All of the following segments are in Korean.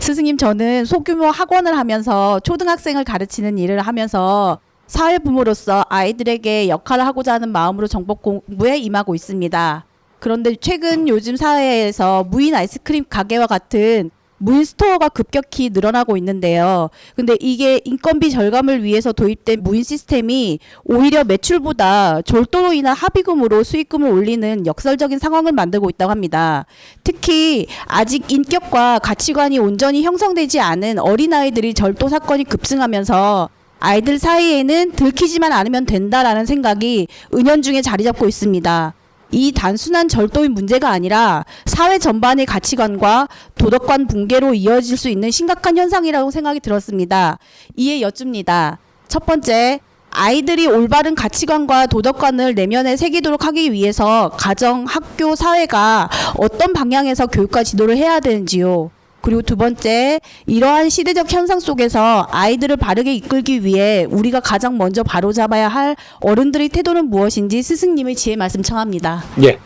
스승님, 저는 소규모 학원을 하면서 초등학생을 가르치는 일을 하면서 사회부모로서 아이들에게 역할을 하고자 하는 마음으로 정법 공부에 임하고 있습니다. 그런데 최근 요즘 사회에서 무인 아이스크림 가게와 같은 무인 스토어가 급격히 늘어나고 있는데요. 근데 이게 인건비 절감을 위해서 도입된 무인 시스템이 오히려 매출보다 졸도로 인한 합의금으로 수익금을 올리는 역설적인 상황을 만들고 있다고 합니다. 특히 아직 인격과 가치관이 온전히 형성되지 않은 어린아이들이 절도 사건이 급증하면서 아이들 사이에는 들키지만 않으면 된다라는 생각이 은연중에 자리 잡고 있습니다. 이 단순한 절도의 문제가 아니라 사회 전반의 가치관과 도덕관 붕괴로 이어질 수 있는 심각한 현상이라고 생각이 들었습니다. 이에 여쭙니다. 첫 번째, 아이들이 올바른 가치관과 도덕관을 내면에 새기도록 하기 위해서 가정, 학교, 사회가 어떤 방향에서 교육과 지도를 해야 되는지요. 그리고 두 번째, 이러한 시대적 현상 속에서 아이들을 바르게 이끌기 위해 우리가 가장 먼저 바로잡아야 할 어른들의 태도는 무엇인지 스승님의 지혜 말씀 청합니다. 예.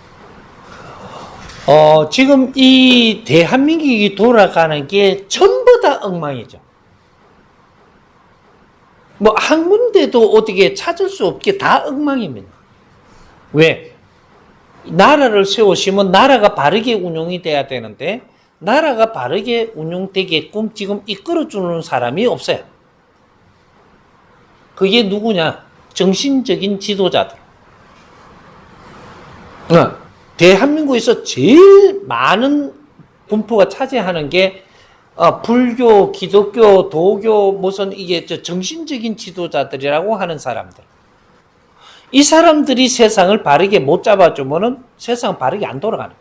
지금 이 대한민국이 돌아가는 게 전부 다 엉망이죠. 뭐 한 군데도 어떻게 찾을 수 없게 다 엉망입니다. 왜? 나라를 세우시면 나라가 바르게 운영이 돼야 되는데 나라가 바르게 운영되게끔 지금 이끌어주는 사람이 없어요. 그게 누구냐? 정신적인 지도자들. 대한민국에서 제일 많은 분포가 차지하는 게 불교, 기독교, 도교, 무슨 이게 정신적인 지도자들이라고 하는 사람들. 이 사람들이 세상을 바르게 못 잡아주면은 세상은 바르게 안 돌아가는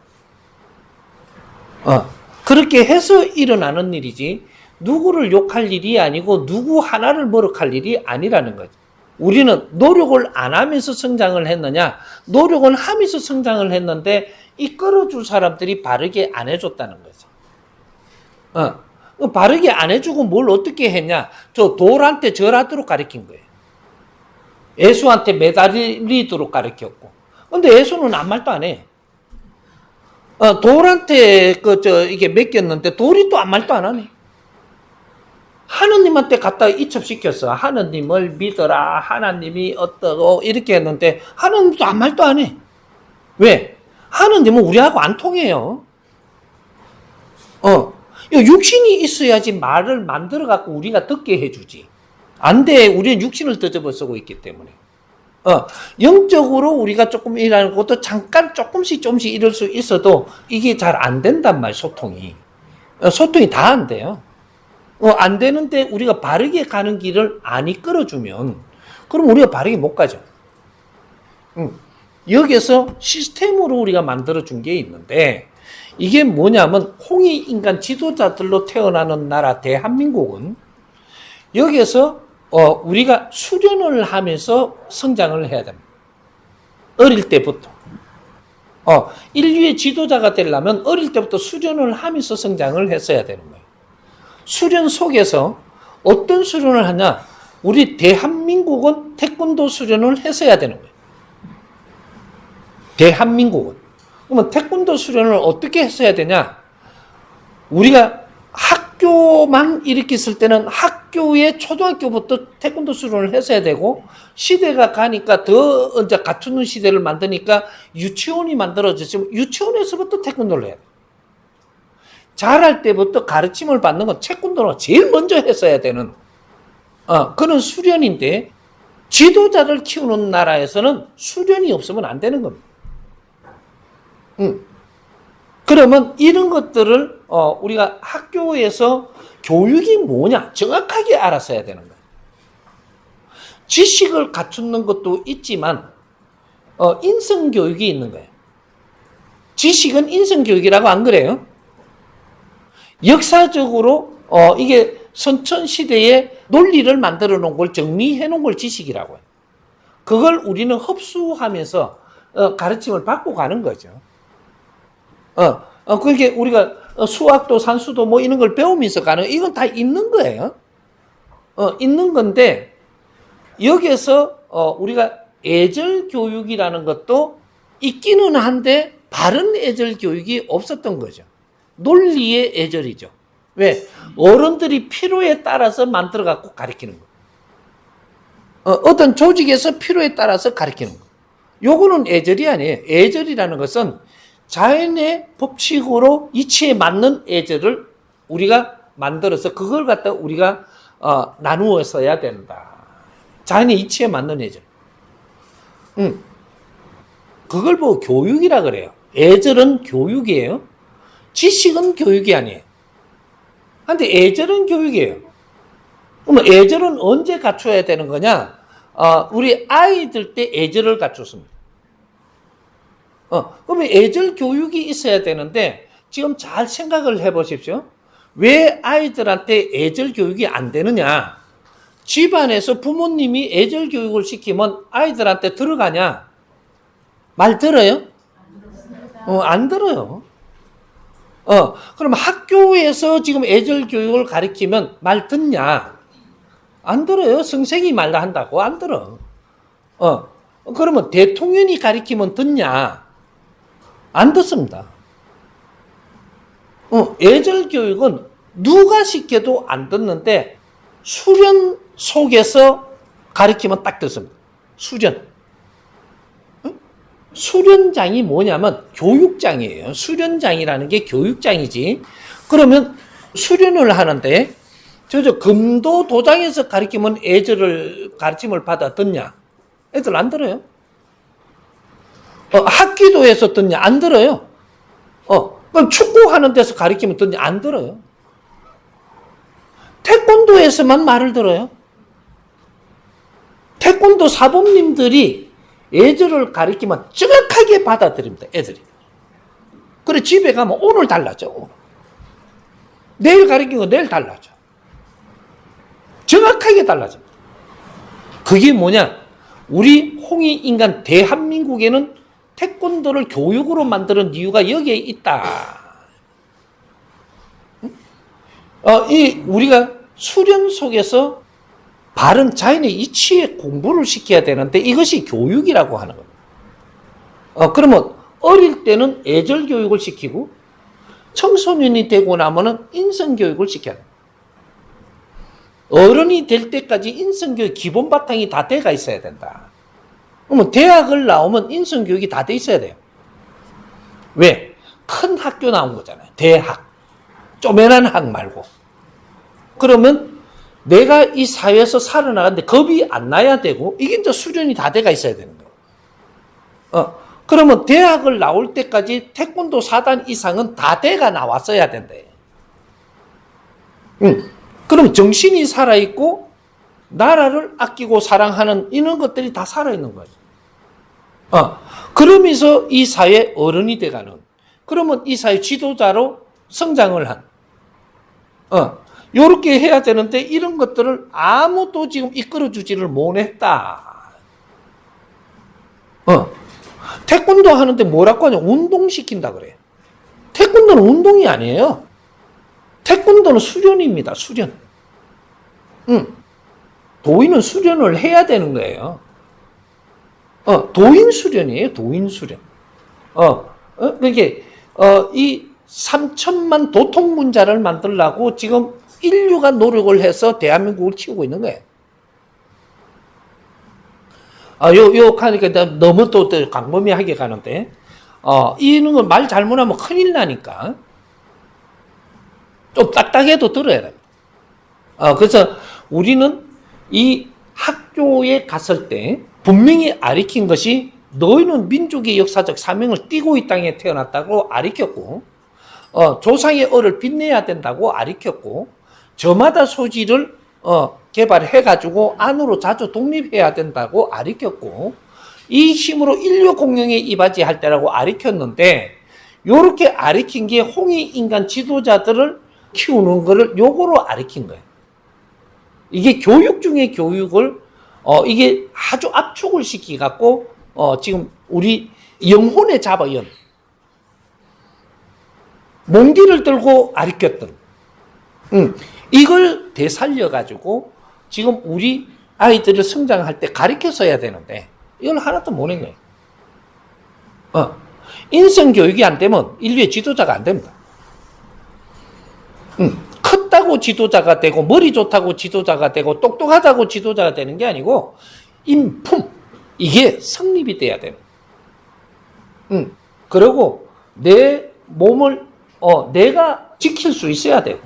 거예요. 그렇게 해서 일어나는 일이지 누구를 욕할 일이 아니고 누구 하나를 모욕할 일이 아니라는 거죠. 우리는 노력을 안 하면서 성장을 했느냐, 노력을 하면서 성장을 했는데 이끌어줄 사람들이 바르게 안 해줬다는 거죠. 바르게 안 해주고 뭘 어떻게 했냐, 저 돌한테 절하도록 가르친 거예요. 예수한테 매달리도록 가르쳤고, 근데 예수는 아무 말도 안 해. 돌한테 이게 맡겼는데 돌이 또 아무 말도 안 하네. 하느님한테 갖다 이첩시켰어. 하느님을 믿어라. 하나님이 어떠고 이렇게 했는데 하느님도 아무 말도 안 해. 왜? 하느님은 우리하고 안 통해요. 육신이 있어야지 말을 만들어 갖고 우리가 듣게 해주지. 안 돼. 우리는 육신을 더접어 쓰고 있기 때문에. 영적으로 우리가 조금 일하는 것도 잠깐 조금씩 이럴 수 있어도 이게 잘 안 된단 말이에요, 소통이. 소통이 다 안 돼요. 안 되는데 우리가 바르게 가는 길을 안 이끌어주면, 그럼 우리가 바르게 못 가죠. 여기서 시스템으로 우리가 만들어준 게 있는데, 이게 뭐냐면, 홍익인간 지도자들로 태어나는 나라 대한민국은 여기에서 우리가 수련을 하면서 성장을 해야 됩니다. 어릴 때부터. 인류의 지도자가 되려면 어릴 때부터 수련을 하면서 성장을 했어야 되는 거예요. 수련 속에서 어떤 수련을 하냐? 우리 대한민국은 태권도 수련을 했어야 되는 거예요. 대한민국은. 그러면 태권도 수련을 어떻게 했어야 되냐? 우리가 학교만 이렇게 있을 때는 학교에 초등학교부터 태권도 수련을 했어야 되고, 시대가 가니까 더 이제 갖추는 시대를 만드니까 유치원이 만들어졌지만 유치원에서부터 태권도를 해야 돼. 자랄 때부터 가르침을 받는 건 태권도가 제일 먼저 했어야 되는 그런 수련인데, 지도자를 키우는 나라에서는 수련이 없으면 안 되는 겁니다. 그러면 이런 것들을 우리가 학교에서 교육이 뭐냐 정확하게 알았어야 되는 거예요. 지식을 갖추는 것도 있지만 인성교육이 있는 거예요. 지식은 인성교육이라고 안 그래요? 역사적으로 이게 선천시대에 논리를 만들어 놓은 걸 정리해 놓은 걸 지식이라고 해요. 그걸 우리는 흡수하면서 가르침을 받고 가는 거죠. 그게 우리가 수학도 산수도 뭐 이런 걸 배우면서 가는, 이건 다 있는 거예요. 있는 건데, 여기에서 우리가 애절 교육이라는 것도 있기는 한데 바른 애절 교육이 없었던 거죠. 논리의 애절이죠. 왜? 어른들이 필요에 따라서 만들어 갖고 가르치는 거. 어떤 조직에서 필요에 따라서 가르치는 거. 요거는 예절이 아니에요. 예절이라는 것은 자연의 법칙으로 이치에 맞는 예절을 우리가 만들어서 그걸 갖다 우리가 나누어 써야 된다. 자연의 이치에 맞는 예절. 그걸 보고 교육이라 그래요. 예절은 교육이에요. 지식은 교육이 아니에요. 근데 예절은 교육이에요. 그러면 예절은 언제 갖춰야 되는 거냐? 우리 아이들 때 예절을 갖췄습니다. 그러면 예절 교육이 있어야 되는데 지금 잘 생각을 해보십시오. 왜 아이들한테 예절 교육이 안 되느냐? 집안에서 부모님이 예절 교육을 시키면 아이들한테 들어가냐? 말 들어요? 안 들어요. 그럼 학교에서 지금 예절 교육을 가르치면 말 듣냐? 안 들어요. 선생이 말로 한다고 안 들어. 그러면 대통령이 가르치면 듣냐? 안 듣습니다. 예절 교육은 누가 시켜도 안 듣는데 수련 속에서 가르치면 딱 듣습니다. 수련. 수련장이 뭐냐면 교육장이에요. 수련장이라는 게 교육장이지. 그러면 수련을 하는데 금도 도장에서 가르치면 예절을 가르침을 받아 듣냐? 애들 안 들어요. 학기도에서 듣냐? 안 들어요. 그럼 축구하는 데서 가르치면 듣냐? 안 들어요. 태권도에서만 말을 들어요. 태권도 사범님들이 예절을 가르치면 정확하게 받아들입니다. 애들이. 그래 집에 가면 오늘 달라져. 오늘. 내일 가르친 거 내일 달라져. 정확하게 달라집니다. 그게 뭐냐? 우리 홍익인간 대한민국에는 태권도를 교육으로 만드는 이유가 여기에 있다. 우리가 수련 속에서 바른 자연의 이치에 공부를 시켜야 되는데 이것이 교육이라고 하는 겁니다. 그러면 어릴 때는 예절 교육을 시키고 청소년이 되고 나면은 인성 교육을 시켜야 돼요. 어른이 될 때까지 인성 교육 기본 바탕이 다 돼가 있어야 된다. 그러면 대학을 나오면 인성 교육이 다 돼 있어야 돼요. 왜? 큰 학교 나온 거잖아요. 대학. 쪼매난 학 말고. 그러면 내가 이 사회에서 살아나가는데 겁이 안 나야 되고 이게 이제 수련이 다 돼가 있어야 되는 거예요. 그러면 대학을 나올 때까지 태권도 4단 이상은 다 돼가 나왔어야 된대. 그럼 정신이 살아있고 나라를 아끼고 사랑하는 이런 것들이 다 살아있는 거죠. 그러면서 이 사회 어른이 돼가는. 그러면 이 사회 지도자로 성장을 한. 요렇게 해야 되는데 이런 것들을 아무도 지금 이끌어주지를 못했다. 태권도 하는데 뭐라고 하냐? 운동시킨다 그래요. 태권도는 운동이 아니에요. 태권도는 수련입니다. 수련. 도인은 수련을 해야 되는 거예요. 도인 수련이에요. 도인 수련. 그게 이 3천만 도통문자를 만들려고 지금 인류가 노력을 해서 대한민국을 키우고 있는 거예요. 하니까 너무 또 광범위하게 가는데, 이런 걸 말 잘못하면 큰일 나니까, 좀 딱딱해도 들어야 됩니다. 그래서 우리는 이 학교에 갔을 때 분명히 가르친 것이 너희는 민족의 역사적 사명을 띠고 이 땅에 태어났다고 가르쳤고, 조상의 얼을 빛내야 된다고 가르쳤고, 저마다 소질을 개발해가지고 안으로 자주 독립해야 된다고 가르쳤고, 이 힘으로 인류 공영에 이바지할 때라고 가르쳤는데, 요렇게 가르친 게 홍익인간 지도자들을 키우는 거를 요거로 가르친 거예요. 이게 교육 중에 교육을 이게 아주 압축을 시키갖고 지금 우리 영혼의 자바연 몽디를 들고 가르쳤던 이걸 되살려가지고 지금 우리 아이들을 성장할 때 가르쳐서야 되는데 이걸 하나도 못한 거예요. 인성교육이 안 되면 인류의 지도자가 안 됩니다. 큰 컸다고 지도자가 되고 머리 좋다고 지도자가 되고 똑똑하다고 지도자가 되는 게 아니고 인품 이게 성립이 돼야 되는. 그리고 내 몸을 내가 지킬 수 있어야 되고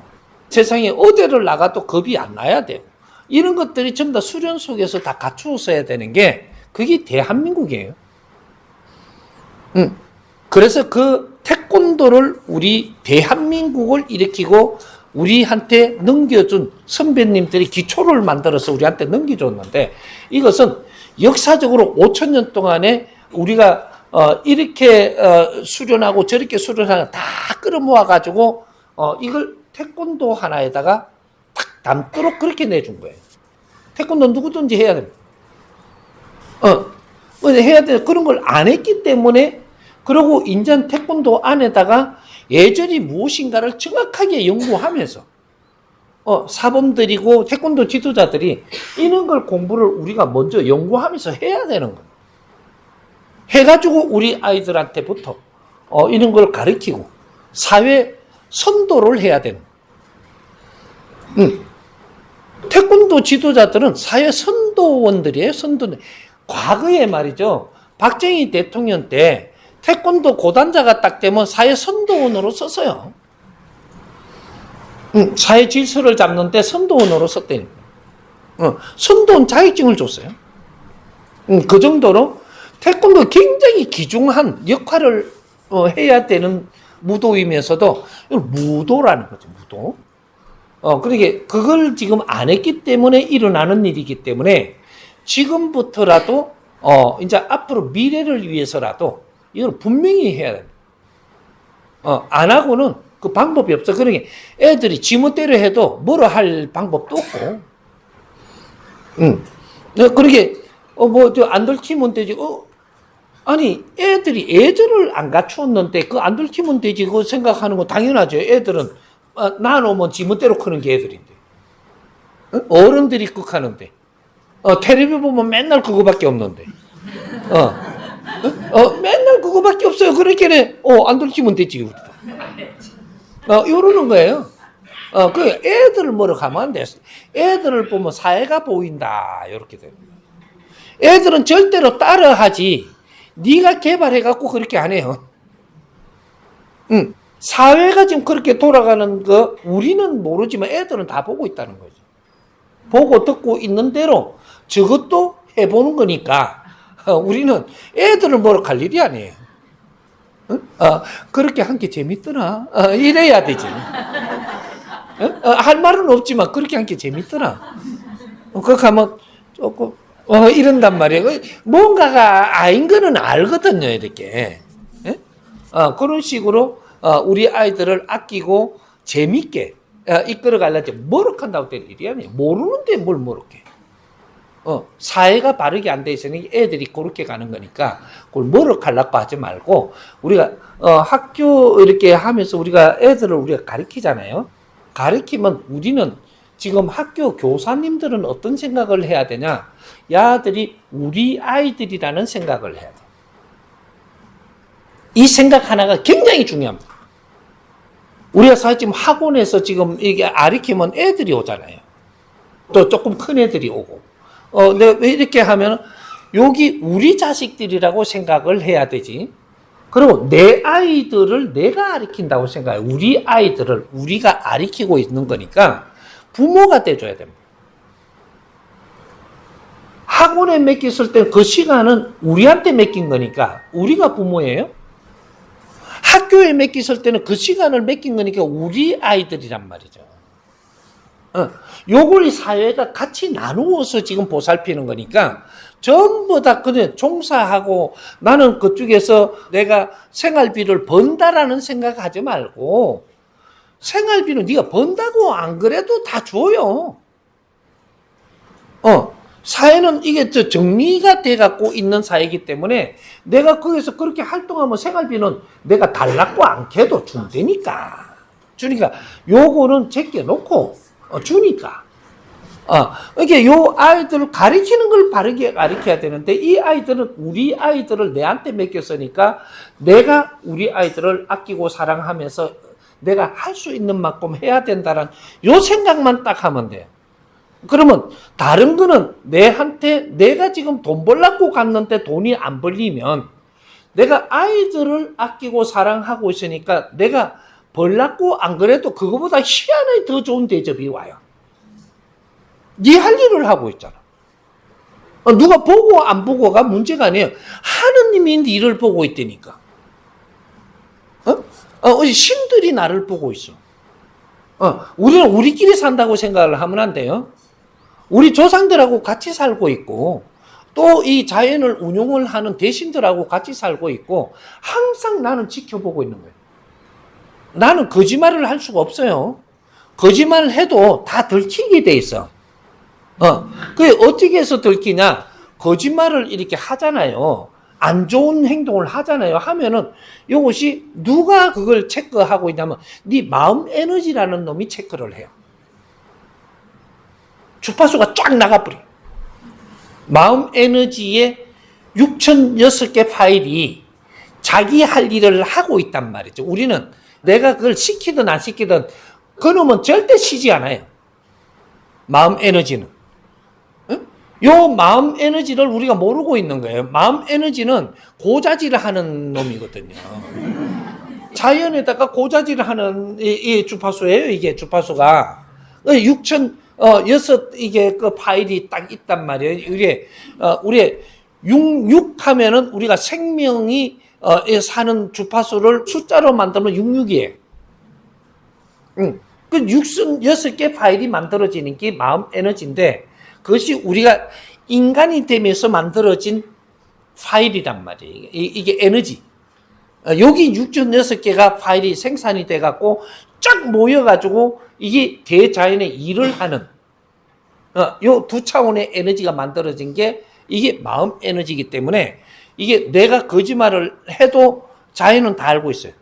세상에 어디를 나가도 겁이 안 나야 되고 이런 것들이 전부 다 수련 속에서 다 갖추어서야 되는 게 그게 대한민국이에요. 그래서 그 태권도를 우리 대한민국을 일으키고 우리한테 넘겨준 선배님들이 기초를 만들어서 우리한테 넘겨줬는데 이것은 역사적으로 5천 년 동안에 우리가 이렇게 수련하고 저렇게 수련하고 다 끌어모아 가지고 이걸 태권도 하나에다가 탁 담도록 그렇게 내준 거예요. 태권도 누구든지 해야 됩니다. 해야 돼. 그런 걸 안 했기 때문에 그리고 인전 태권도 안에다가 예절이 무엇인가를 정확하게 연구하면서 사범들이고 태권도 지도자들이 이런 걸 공부를 우리가 먼저 연구하면서 해야 되는 거예요. 해가지고 우리 아이들한테부터 이런 걸 가르치고 사회 선도를 해야 되는 거예요. 태권도 지도자들은 사회 선도원들이에요. 선도원. 과거에 말이죠. 박정희 대통령 때 태권도 고단자가 딱 되면 사회 선도원으로 썼어요. 사회 질서를 잡는데 선도원으로 썼대요. 선도원 자격증을 줬어요. 그 정도로 태권도 굉장히 귀중한 역할을 해야 되는 무도이면서도 무도라는 거죠. 무도. 그러게 그걸 지금 안 했기 때문에 일어나는 일이기 때문에 지금부터라도 이제 앞으로 미래를 위해서라도 이걸 분명히 해야 됩니다. 안 하고는 그 방법이 없어. 그러니 애들이 지멋대로 해도 뭐라 할 방법도 없고. 그러게 안 들키면 되지. 아니 애들이 애들을 안 갖추었는데 그 안 들키면 되지 그거 생각하는 거 당연하죠. 애들은 낳아놓으면 지멋대로 크는 게 애들인데 어른들이 극하는데 텔레비 보면 맨날 그거밖에 없는데 맨날 그거밖에 없어요. 그러니까 안 들키면 되지 우리도 이러는 거예요. 그 애들을 뭐라 가면 안 돼. 애들을 보면 사회가 보인다 이렇게 되는 거예요. 애들은 절대로 따라하지 네가 개발해갖고 그렇게 안 해요. 사회가 지금 그렇게 돌아가는 거 우리는 모르지만 애들은 다 보고 있다는 거죠. 보고 듣고 있는 대로 저것도 해보는 거니까 우리는 애들을 뭐라 할 일이 아니에요. 그렇게 한 게 재밌더라. 이래야 되지. 할 말은 없지만 그렇게 한 게 재밌더라. 그렇게 하면 조금 이런단 말이에요. 뭔가가 아닌 거는 알거든요. 이렇게. 그런 식으로 우리 아이들을 아끼고 재밌게 이끌어 가려고 머럭한다고 될 일이 아니에요. 모르는데 뭘 머럭해. 사회가 바르게 안 돼 있으니 애들이 그렇게 가는 거니까 그걸 머럭하려고 하지 말고 우리가 학교 이렇게 하면서 우리가 애들을 우리가 가르치잖아요. 가르치면 우리는 지금 학교 교사님들은 어떤 생각을 해야 되냐? 야들이 우리 아이들이라는 생각을 해야 돼. 이 생각 하나가 굉장히 중요합니다. 우리가 사실 지금 학원에서 지금 이게 가르치면 애들이 오잖아요. 또 조금 큰 애들이 오고. 내가 왜 이렇게 하면 여기 우리 자식들이라고 생각을 해야 되지. 그리고 내 아이들을 내가 가르친다고 생각해. 우리 아이들을 우리가 가르치고 있는 거니까 부모가 돼줘야 됩니다. 학원에 맡겼을 때 그 시간은 우리한테 맡긴 거니까 우리가 부모예요. 학교에 맡겼을 때는 그 시간을 맡긴 거니까 우리 아이들이란 말이죠. 요걸 이 사회가 같이 나누어서 지금 보살피는 거니까 전부 다 그냥 종사하고 나는 그쪽에서 내가 생활비를 번다라는 생각하지 말고 생활비는 네가 번다고 안 그래도 다 줘요. 사회는 이게 정리가 돼 갖고 있는 사회이기 때문에 내가 거기서 그렇게 활동하면 생활비는 내가 달라고 않게도 준다니까. 주니까 요거는 제껴놓고 주니까. 이게 요 아이들을 가르치는 걸 바르게 가르쳐야 되는데 이 아이들은 우리 아이들을 내한테 맡겼으니까 내가 우리 아이들을 아끼고 사랑하면서 내가 할 수 있는 만큼 해야 된다는 요 생각만 딱 하면 돼요. 그러면 다른 거는 내한테 내가 지금 돈 벌려고 갔는데 돈이 안 벌리면 내가 아이들을 아끼고 사랑하고 있으니까 내가 벌려고 안 그래도 그거보다 희한하게 더 좋은 대접이 와요. 네 할 일을 하고 있잖아. 누가 보고 안 보고가 문제가 아니에요. 하느님이 네 일을 보고 있다니까. 신들이 나를 보고 있어. 우리는 우리끼리 산다고 생각을 하면 안 돼요. 우리 조상들하고 같이 살고 있고 또 이 자연을 운용을 하는 대신들하고 같이 살고 있고 항상 나는 지켜보고 있는 거예요. 나는 거짓말을 할 수가 없어요. 거짓말을 해도 다 들키게 돼 있어. 그게 어떻게 해서 들키냐? 거짓말을 이렇게 하잖아요. 안 좋은 행동을 하잖아요. 하면은 이것이 누가 그걸 체크하고 있냐면 네 마음 에너지라는 놈이 체크를 해요. 주파수가 쫙 나가버려. 마음 에너지에 6,006개 파일이 자기 할 일을 하고 있단 말이죠. 우리는 내가 그걸 시키든 안 시키든 그놈은 절대 쉬지 않아요. 마음 에너지는. 요 마음 에너지를 우리가 모르고 있는 거예요. 마음 에너지는 고자질을 하는 놈이거든요. 자연에다가 고자질을 하는 이 주파수예요. 이게 주파수가 6,006 이게 그 파일이 딱 있단 말이에요. 우리 66 하면은 우리가 생명이 사는 주파수를 숫자로 만들면 66이에요. 그 66개 파일이 만들어지는 게 마음 에너지인데 그것이 우리가 인간이 되면서 만들어진 파일이란 말이에요. 이게 에너지. 여기 6,006개가 파일이 생산이 돼갖고 쫙 모여가지고 이게 대자연의 일을 하는 요 두 차원의 에너지가 만들어진 게 이게 마음 에너지이기 때문에 이게 내가 거짓말을 해도 자연은 다 알고 있어요.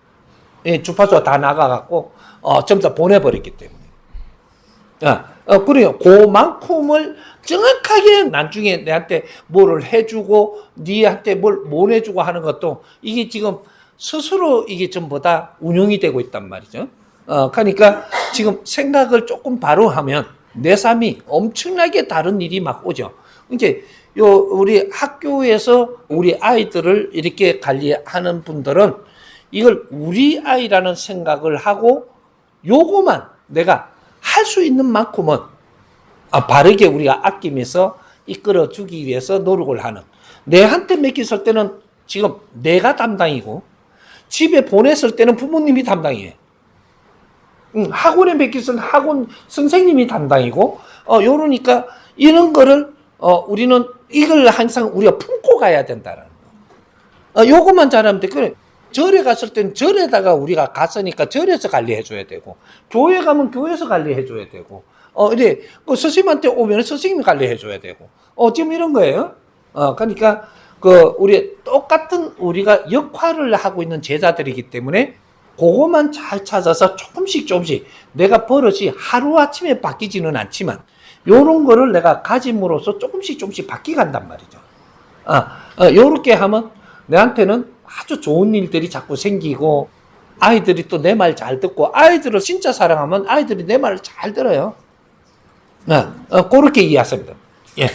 주파수가 다 나가갖고 전부 다 보내버렸기 때문에. 그래요. 그만큼을 정확하게 나중에 내한테 뭐를 해주고 니한테 뭘 못 해주고 하는 것도 이게 지금 스스로 이게 전부 다 운용이 되고 있단 말이죠. 그러니까 지금 생각을 조금 바로 하면 내 삶이 엄청나게 다른 일이 막 오죠. 이제 우리 학교에서 우리 아이들을 이렇게 관리하는 분들은 이걸 우리 아이라는 생각을 하고 요거만 내가 할 수 있는 만큼은 바르게 우리가 아끼면서 이끌어주기 위해서 노력을 하는. 내한테 맡겼을 때는 지금 내가 담당이고 집에 보냈을 때는 부모님이 담당이에요. 학원에 맡겼을 때 학원 선생님이 담당이고 요러니까 이런 거를 우리는 이걸 항상 우리가 품고 가야 된다는 거. 요것만 잘하면 돼. 그래. 절에 갔을 때는 절에다가 우리가 갔으니까 절에서 관리해줘야 되고, 교회 가면 교회에서 관리해줘야 되고, 이래, 그 스님한테 오면 스님이 관리해줘야 되고, 지금 이런 거예요. 그러니까, 우리 똑같은 우리가 역할을 하고 있는 제자들이기 때문에, 그것만 잘 찾아서 조금씩 내가 버릇이 하루아침에 바뀌지는 않지만, 요런 거를 내가 가짐으로써 조금씩 바뀌간단 말이죠. 요렇게 하면 내한테는 아주 좋은 일들이 자꾸 생기고 아이들이 또 내 말 잘 듣고 아이들을 진짜 사랑하면 아이들이 내 말을 잘 들어요. 그렇게 이해하십니다. 예.